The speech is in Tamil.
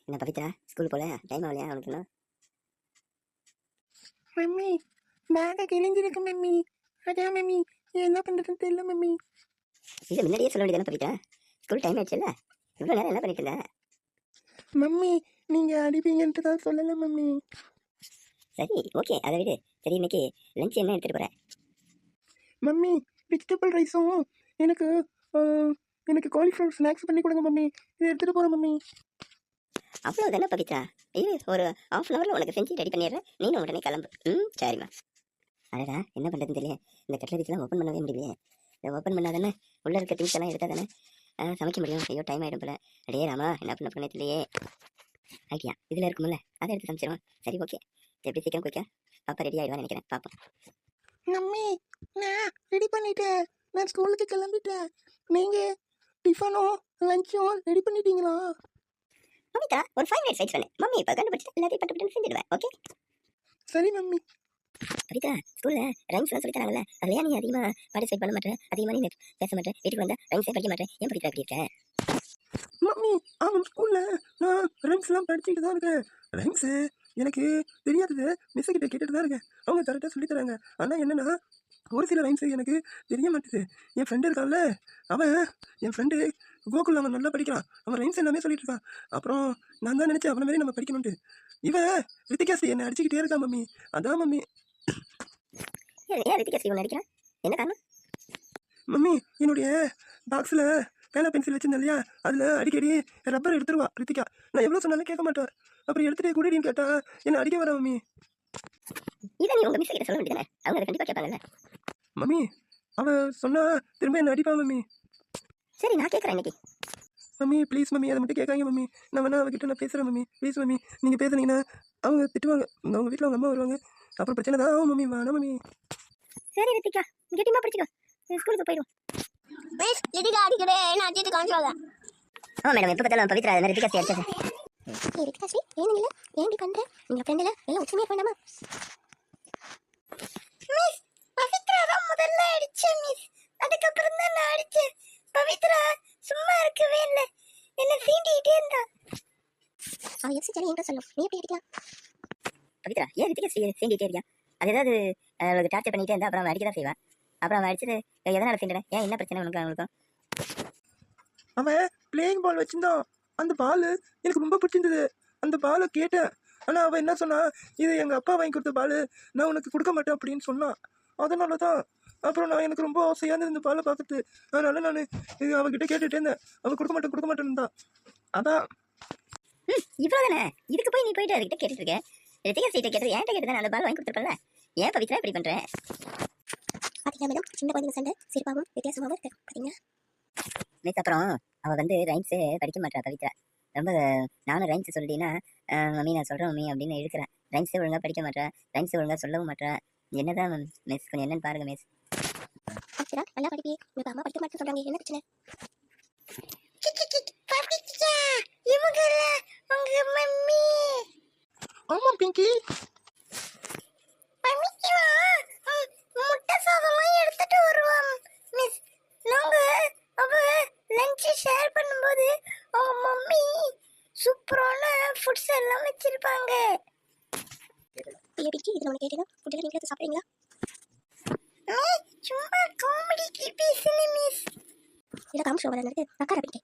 என்ன பவித்ரா ஸ்கூல் போல டைம் ஆகலையா அவனுக்கு இன்னும்? மம்மி பேக கிழிஞ்சிருக்கு மம்மி. அதான் மம்மி என்ன பண்ணுறதுன்னு தெரியல மம்மி. இதை முன்னாடியே சொல்ல வேண்டியதானே பவித்ரா, ஸ்கூல் டைம் ஆயிடுச்சுல்ல, இவ்வளோ நேரம் என்ன பண்ணிட்டு இருந்த? மம்மி நீங்கள் அடிப்பீங்கன்ட்டு தான் சொல்லலை மம்மி. சரி ஓகே அதை விடு. சரி இன்னைக்கு லஞ்ச் என்ன எடுத்துகிட்டு போகிறேன்? மம்மி வெஜிடபிள் ரைஸும் எனக்கு எனக்கு காலிஃப்ளவர் ஸ்நாக்ஸ் பண்ணி கொடுங்க மம்மி. இதை எடுத்துகிட்டு போகிறேன் மம்மி. அவ்வளோ தானே பவித்ரா, இது ஒரு ½ ஹவரில் உனக்கு செஞ்சு ரெடி பண்ணிடுறேன், நீனும் உடனே கிளம்பு. சரிம்மா. அடடா என்ன பண்ணுறதுன்னு தெரியல, இந்த கட்லரிஸ்லாம் ஓப்பன் பண்ணவே முடியலையே. இதை ஓப்பன் பண்ணாதானே உள்ளே இருக்க திங்ஸ் எல்லாம் எடுத்தால் தானே சமைக்க முடியும். ஐயோ டைம் ஆகிடும் போல. அடையே ராமா என்ன பண்ண போனே தெரியலையே. ஐடியா இதில் இருக்குமில்ல, அதை எடுத்து சமைச்சிருவான். சரி ஓகே, எப்படி சீக்கிரம் குயிக்கா பாப்பா ரெடி ஆகிடுவான்னு நினைக்கிறேன், பார்ப்போம். மம்மி நான் ரெடி பண்ணிட்டேன், நான் ஸ்கூலுக்கு கிளம்பிட்டேன். நீங்கள் டிஃபனும் லஞ்சும் ரெடி பண்ணிட்டீங்களா? பவித்ரா ஒரு 5 மினிட்ஸ் வெயிட் பண்ணு, மம்மி இப்போ கண்டுபிடிச்சிட்டு எல்லாத்தையும் பட்டு செஞ்சிடுவேன். ஓகே சரி மம்மி. பவித்ரா ஸ்கூலில் ரைம்ஸ்லாம் சொல்லி தராங்கல்ல, அதுலையா நீ அதிகமாக பார்ட்டிசிபேட் பண்ண மாட்டேன், அதிகமாக நீ பேச மாட்டேன், வீட்டுக்கு வந்தால் ரைம்ஸே படிக்க மாட்டேன், ஏன் பவித்ரா இப்படி இருக்க? மம்மி அவன் ஸ்கூலில் நான் ரைம்ஸ்லாம் படிச்சுட்டு தான் இருக்கேன். ரைம்ஸு எனக்கு தெரியாதது மிஸ் கிட்ட கேட்டுட்டு தான் இருக்கேன், அவங்க கரெக்டாக சொல்லித்தராங்க. ஆனால் என்னென்னா ஒரு சில ரைம்ஸு எனக்கு தெரிய மாட்டேது. என் ஃப்ரெண்டு இருக்கான்ல, அவன் என் ஃப்ரெண்டு கோகுல், அவன் நல்லா படிக்கிறான், அவன் ரைம்ஸ் எல்லாமே சொல்லிட்டு இருக்கான். அப்புறம் நான் தான் நினச்சேன் அவனை மாதிரி நம்ம படிக்கணும்ட்டு. இவன் ரித்திகாஸ்ரீ என்னை அடிச்சுக்கிட்டே இருக்கான் மம்மி. அதான் மம்மி. ஏன் ரித்திகாஸ்ரீ ஒன்று அடிக்கிறான், என்ன காரணம்? மம்மி என்னுடைய பாக்ஸில் பேனா பென்சில் வச்சிருந்தேன் இல்லையா, அதில் அடிக்கடி ரப்பர் எடுத்துருவா ரித்திகா. நான் எவ்வளோ சொன்னாலும் கேட்க மாட்டேன். அப்புறம் எடுத்துகிட்டே கூட்டின்னு கேட்டா என்னை அடிக்க வர மம்மி. இதை நீ உங்கள் மிஸ் கிட்ட சொல்ல வேண்டியதானே, அவங்க அதை கண்டிப்பாக கேட்பாங்கல்ல. மம்மி அவன் சொன்னா திரும்ப என்ன அடிப்பா மம்மி. சரி நான் கேட்குறேன் இன்னைக்கு. மம்மி ப்ளீஸ் மம்மி அதை மட்டும் கேட்காங்க மம்மி. நான் வேணா அவகிட்ட நான் பேசுகிறேன் மம்மி, ப்ளீஸ் மம்மி. நீங்கள் பேசுனீங்கன்னா அவங்க திட்டுவாங்க, அவங்க வீட்டில் அவங்க அம்மா வருவாங்க, அப்புறம் பிரச்சனை தான் ஆகும் மம்மி. வேணாம் மம்மி. சரி ரித்திகா கெட்டிமா படிச்சுக்கோ, ஸ்கூலுக்கு போயிடும். மிஸ் ரித்திகா அடிக்கடே என்ன அடிச்சிட்டு காமிச்சாங்க. மேடம் எப்போ பார்த்தாலும் பவித்ரா அது மாதிரி ரித்திகாஸ்ரீ அடிச்சது. ரித்திகாஸ்ரீ ஏனுங்களா ஏன் இப்படி பண்ணுற? நீங்கள் ஃப்ரெண்டில் எல்லாம் உச்சமையாக பண்ணாமா? மிஸ் பவித்ரா தான் முதல்ல அடிச்சேன் மிஸ், அதுக்கப்புறம் தான் நான் அடிச்சேன். பவித்ரா சும்மா இருக்கவே இல்லை, என்ன சீண்டிகிட்டே இருந்தா. அவள் எஃப்சி சேனல் என்கிட்ட சொல்லும், நீ எப்படி அடிக்கலாம்? பவித்ரா ஏன் ரித்திகாஸ்ரீ சீண்டிகிட்டே இருக்கியா? அது ஏதாவது அவளுக்கு டார்ச்சர் பண்ணிகிட்டே இருந்தால் அப்புறம் அவன் அடிக்க தான் செய்வான். அப்புறம் அவன் அடிச்சது எதனால் சீண்டுறேன், ஏன் என்ன பிரச்சனை உனக்கு அவங்களுக்கும்? அவன் பிளேயிங் பால் வச்சிருந்தான், அந்த பால் எனக்கு ரொம்ப பிடிச்சிருந்தது, அந்த பாலை கேட்டேன். ஆனால் அவன் என்ன சொன்னா, இது எங்கள் அப்பா வாங்கி கொடுத்த பால், நான் உனக்கு கொடுக்க மாட்டேன் அப்படின்னு சொன்னான். அதனால தான் அப்புறம் நான் எனக்கு ரொம்ப ஆசையாக இருந்தது இந்த பாலை பார்க்குறது. அதனால நான் இது அவகிட்ட கேட்டுகிட்டே இருந்தேன், அவன் கொடுக்க மாட்டேன்னு தான். அதான் இவ்வளோ தானே, இதுக்கு போய் நீ போயிட்டு அதுக்கிட்ட கேட்டுட்டு இருக்க. ரித்திகாஸ்ரீ கேட்டது என்கிட்ட கேட்டு தான், அந்த பால் வாங்கி கொடுத்துருப்பல, ஏன் பவித்ரா இப்படி பண்ணுறேன்? பார்த்தீங்களா மேடம், சின்ன குழந்தைங்க சண்டை சிறப்பாகவும் வித்தியாசமாகவும் இருக்கு பார்த்தீங்களா? நேற்று அப்புறம் அவள் வந்து ரைம்ஸு படிக்க மாட்டா பவித்ரா. ரொம்ப நானும் ரைம்ஸ் சொல்லிட்டீங்கன்னா மம்மி நான் சொல்கிறேன் மம்மி அப்படின்னு இருக்கிறேன். ரைம்ஸே ஒழுங்காக படிக்க மாட்டா, ரைம்ஸை ஒழுங்காக சொல்லவும் மாட்டா. என்னதான் மிஸ், கொஞ்சம் என்னன்னு பாருங்க மிஸ். பவித்ரா நல்லா படிப்பி, உங்கள் அம்மா படிக்க மாட்டேன்னு சொல்கிறாங்க, என்ன பிரச்சனை? ஆமாம் பிங்கி. முட்டை சாதம்லாம் எடுத்துட்டு வருவான் மிஸ். நாங்க அவ லஞ்ச் ஷேர் பண்ணும்போது அவங்க மம்மி சூப்பரான ஃபுட்ஸ் எல்லாம் வச்சிருப்பாங்க. பிங்கி இதில் உனக்கு கேட்டீங்கன்னா ஃபுட்டில் நீங்கள் எடுத்து சாப்பிட்றீங்களா? சும்மா காமெடிக்கு பேசுங்க மிஸ். இல்லை காமிச்சு வர நடக்கு அக்கா பிங்கி.